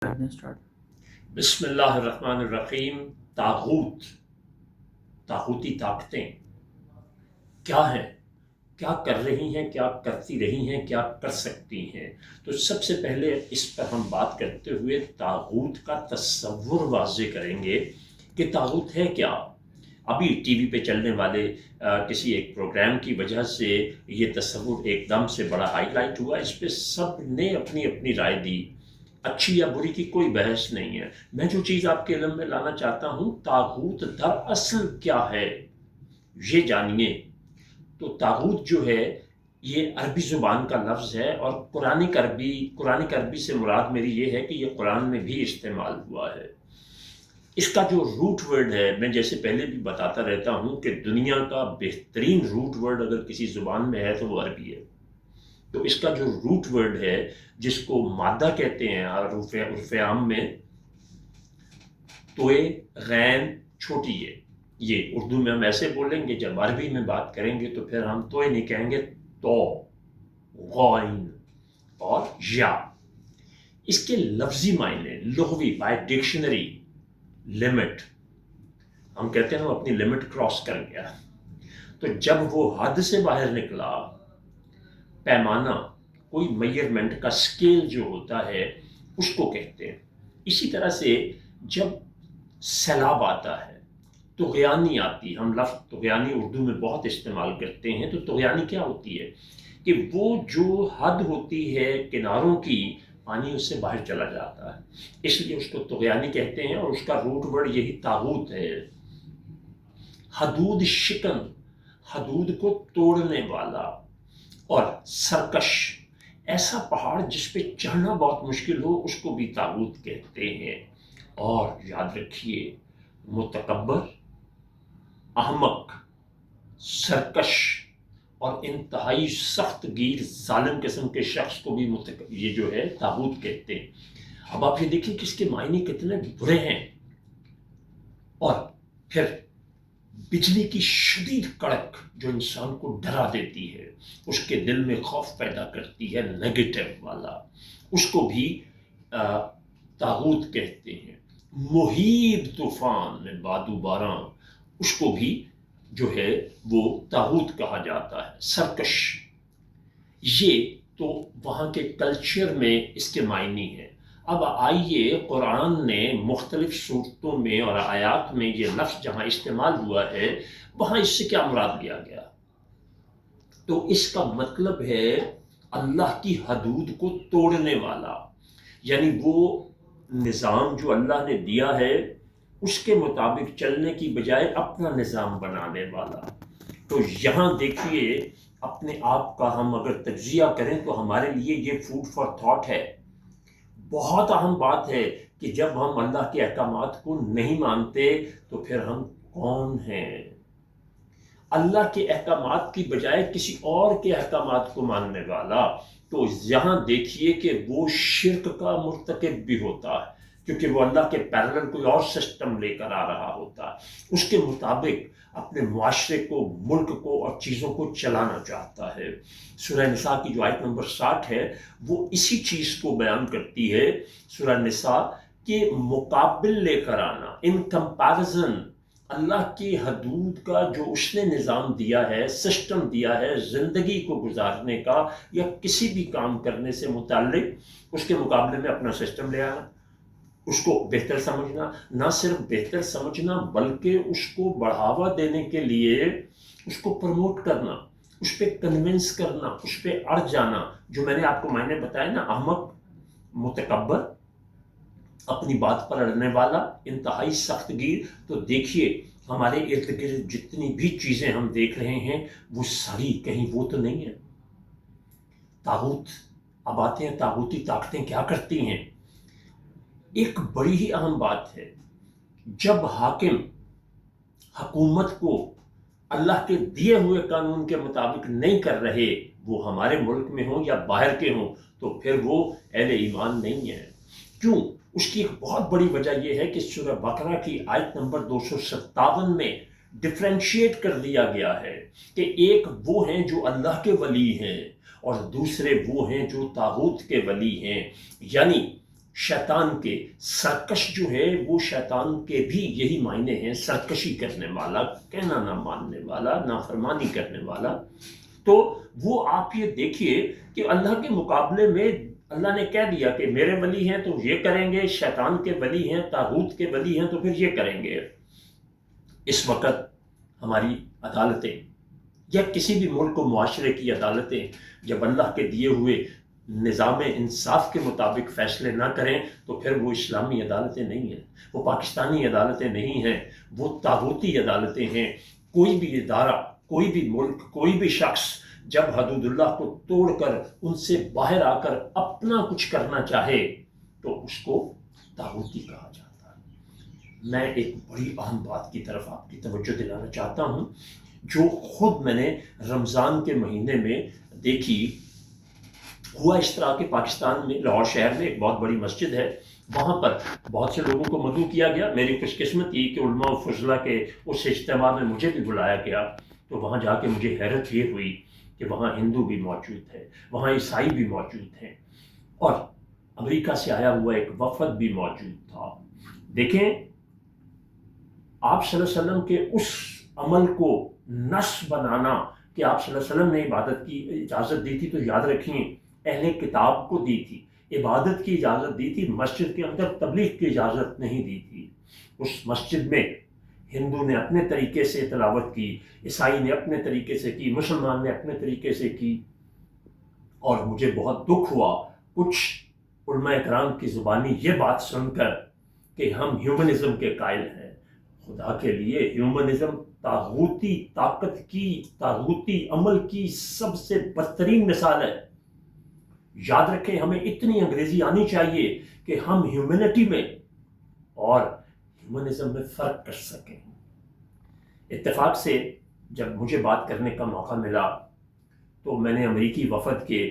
بسم اللہ الرحمن الرحیم۔ طاغوتی طاقتیں کیا ہیں، کیا کر رہی ہیں، کیا کرتی رہی ہیں، کیا کر سکتی ہیں؟ تو سب سے پہلے اس پر ہم بات کرتے ہوئے طاغوت کا تصور واضح کریں گے کہ طاغوت ہے کیا۔ ابھی ٹی وی پہ چلنے والے کسی ایک پروگرام کی وجہ سے یہ تصور ایک دم سے بڑا ہائی لائٹ ہوا، اس پہ سب نے اپنی اپنی رائے دی۔ اچھی یا بری کی کوئی بحث نہیں ہے۔ میں جو چیز آپ کے علم میں لانا چاہتا ہوں، طاغوت دراصل کیا ہے یہ جانیے۔ تو طاغوت جو ہے یہ عربی زبان کا لفظ ہے، اور قرآن عربی سے مراد میری یہ ہے کہ یہ قرآن میں بھی استعمال ہوا ہے۔ اس کا جو روٹ ورڈ ہے، میں جیسے پہلے بھی بتاتا رہتا ہوں کہ دنیا کا بہترین روٹ ورڈ اگر کسی زبان میں ہے تو وہ عربی ہے۔ تو اس کا جو روٹ ورڈ ہے جس کو مادہ کہتے ہیں عرف عام میں، توئے غین چھوٹی ہے، یہ اردو میں ہم ایسے بولیں گے، جب عربی میں بات کریں گے تو پھر ہم توئے نہیں کہیں گے، تو غائن اور یا۔ اس کے لفظی معنی لغوی بائی ڈکشنری، لمٹ، ہم کہتے ہیں وہ اپنی لمٹ کراس کر گیا۔ تو جب وہ حد سے باہر نکلا، پیمانہ، کوئی میئرمنٹ کا سکیل جو ہوتا ہے اس کو کہتے ہیں۔ اسی طرح سے جب سیلاب آتا ہے، طغیانی آتی، ہم لفظ طغیانی اردو میں بہت استعمال کرتے ہیں۔ تو طغیانی کیا ہوتی ہے کہ وہ جو حد ہوتی ہے کناروں کی، پانی اس سے باہر چلا جاتا ہے، اس لیے اس کو طغیانی کہتے ہیں، اور اس کا روٹ ورڈ یہی طاغوت ہے۔ حدود شکن، حدود کو توڑنے والا، اور سرکش، ایسا پہاڑ جس پہ چڑھنا بہت مشکل ہو، اس کو بھی طاغوت کہتے ہیں۔ اور یاد رکھیے، متکبر، احمق، سرکش اور انتہائی سخت گیر ظالم قسم کے شخص کو بھی یہ جو ہے طاغوت کہتے ہیں۔ اب آپ یہ دیکھیں کہ اس کے معنی کتنے برے ہیں۔ اور پھر بجلی کی شدید کڑک جو انسان کو ڈرا دیتی ہے، اس کے دل میں خوف پیدا کرتی ہے، نیگیٹو والا، اس کو بھی طاغوت کہتے ہیں۔ مہیب طوفان میں بادو باراں، اس کو بھی جو ہے وہ طاغوت کہا جاتا ہے۔ سرکش، یہ تو وہاں کے کلچر میں اس کے معنی ہیں۔ اب آئیے، قرآن نے مختلف صورتوں میں اور آیات میں یہ لفظ جہاں استعمال ہوا ہے، وہاں اس سے کیا مراد لیا گیا؟ تو اس کا مطلب ہے اللہ کی حدود کو توڑنے والا، یعنی وہ نظام جو اللہ نے دیا ہے اس کے مطابق چلنے کی بجائے اپنا نظام بنانے والا۔ تو یہاں دیکھیے، اپنے آپ کا ہم اگر تجزیہ کریں تو ہمارے لیے یہ فوڈ فار تھاٹ ہے۔ بہت اہم بات ہے کہ جب ہم اللہ کے احکامات کو نہیں مانتے تو پھر ہم کون ہیں؟ اللہ کے احکامات کی بجائے کسی اور کے احکامات کو ماننے والا، تو یہاں دیکھیے کہ وہ شرک کا مرتکب بھی ہوتا ہے، کیونکہ وہ اللہ کے پیرلل کوئی اور سسٹم لے کر آ رہا ہوتا ہے، اس کے مطابق اپنے معاشرے کو، ملک کو اور چیزوں کو چلانا چاہتا ہے۔ سورہ نساء کی جو آیت نمبر 60 ہے وہ اسی چیز کو بیان کرتی ہے۔ سورہ نساء کے مقابل لے کر آنا، ان کمپیرزن، اللہ کی حدود کا جو اس نے نظام دیا ہے، سسٹم دیا ہے زندگی کو گزارنے کا یا کسی بھی کام کرنے سے متعلق، اس کے مقابلے میں اپنا سسٹم لے آنا، اس کو بہتر سمجھنا، نہ صرف بہتر سمجھنا بلکہ اس کو بڑھاوا دینے کے لیے اس کو پروموٹ کرنا، اس پہ کنونس کرنا، اس پہ اڑ جانا، جو میں نے آپ کو معنی بتایا نا، احمق، متکبر، اپنی بات پر اڑنے والا، انتہائی سخت گیر۔ تو دیکھیے ہمارے ارد گرد جتنی بھی چیزیں ہم دیکھ رہے ہیں وہ ساری کہیں وہ تو نہیں ہے طاغوت۔ اب آتے ہیں طاغوتی طاقتیں کیا کرتی ہیں۔ ایک بڑی ہی اہم بات ہے، جب حاکم حکومت کو اللہ کے دیے ہوئے قانون کے مطابق نہیں کر رہے، وہ ہمارے ملک میں ہوں یا باہر کے ہوں، تو پھر وہ اہل ایمان نہیں ہے۔ کیوں؟ اس کی ایک بہت بڑی وجہ یہ ہے کہ سورہ بقرہ کی آیت نمبر 257 میں ڈفرینشیٹ کر دیا گیا ہے کہ ایک وہ ہیں جو اللہ کے ولی ہیں اور دوسرے وہ ہیں جو طاغوت کے ولی ہیں۔ یعنی شیطان کے سرکش جو ہے وہ شیطان کے بھی یہی معنی ہیں، سرکشی کرنے والا، کہنا نہ ماننے والا، نافرمانی کرنے والا۔ تو وہ آپ یہ دیکھیے کہ اللہ کے مقابلے میں اللہ نے کہہ دیا کہ میرے ولی ہیں تو یہ کریں گے، شیطان کے ولی ہیں، طاغوت کے ولی ہیں تو پھر یہ کریں گے۔ اس وقت ہماری عدالتیں یا کسی بھی ملک و معاشرے کی عدالتیں جب اللہ کے دیے ہوئے نظام انصاف کے مطابق فیصلے نہ کریں تو پھر وہ اسلامی عدالتیں نہیں ہیں، وہ پاکستانی عدالتیں نہیں ہیں، وہ طاغوتی عدالتیں ہیں۔ کوئی بھی ادارہ، کوئی بھی ملک، کوئی بھی شخص جب حدود اللہ کو توڑ کر ان سے باہر آ کر اپنا کچھ کرنا چاہے تو اس کو طاغوتی کہا جاتا ہے۔ میں ایک بڑی اہم بات کی طرف آپ کی توجہ دلانا چاہتا ہوں جو خود میں نے رمضان کے مہینے میں دیکھی۔ ہوا اس طرح کہ پاکستان میں لاہور شہر میں ایک بہت بڑی مسجد ہے، وہاں پر بہت سے لوگوں کو مدعو کیا گیا۔ میری خوش قسمت یہ کہ علماء و فضلاء کے اس اجتماع میں مجھے بھی بلایا گیا، تو وہاں جا کے مجھے حیرت یہ ہوئی کہ وہاں ہندو بھی موجود ہے، وہاں عیسائی بھی موجود ہیں، اور امریکہ سے آیا ہوا ایک وفد بھی موجود تھا۔ دیکھیں، آپ صلی اللہ علیہ وسلم کے اس عمل کو نس بنانا کہ آپ صلی اللہ علیہ وسلم نے عبادت کی اجازت دی تھی، تو یاد رکھیں اہل کتاب کو دی تھی، عبادت کی اجازت دی تھی، مسجد کے اندر تبلیغ کی اجازت نہیں دی تھی۔ اس مسجد میں ہندو نے اپنے طریقے سے تلاوت کی، عیسائی نے اپنے طریقے سے کی، مسلمان نے اپنے طریقے سے کی، اور مجھے بہت دکھ ہوا کچھ علماء کرام کی زبانی یہ بات سن کر کہ ہم ہیومنزم کے قائل ہیں۔ خدا کے لیے ہیومنزم طاغوتی طاقت کی، طاغوتی عمل کی سب سے بدترین مثال ہے۔ یاد رکھیں، ہمیں اتنی انگریزی آنی چاہیے کہ ہم ہیومنٹی میں اور ہیومنزم میں فرق کر سکیں۔ اتفاق سے جب مجھے بات کرنے کا موقع ملا تو میں نے امریکی وفد کے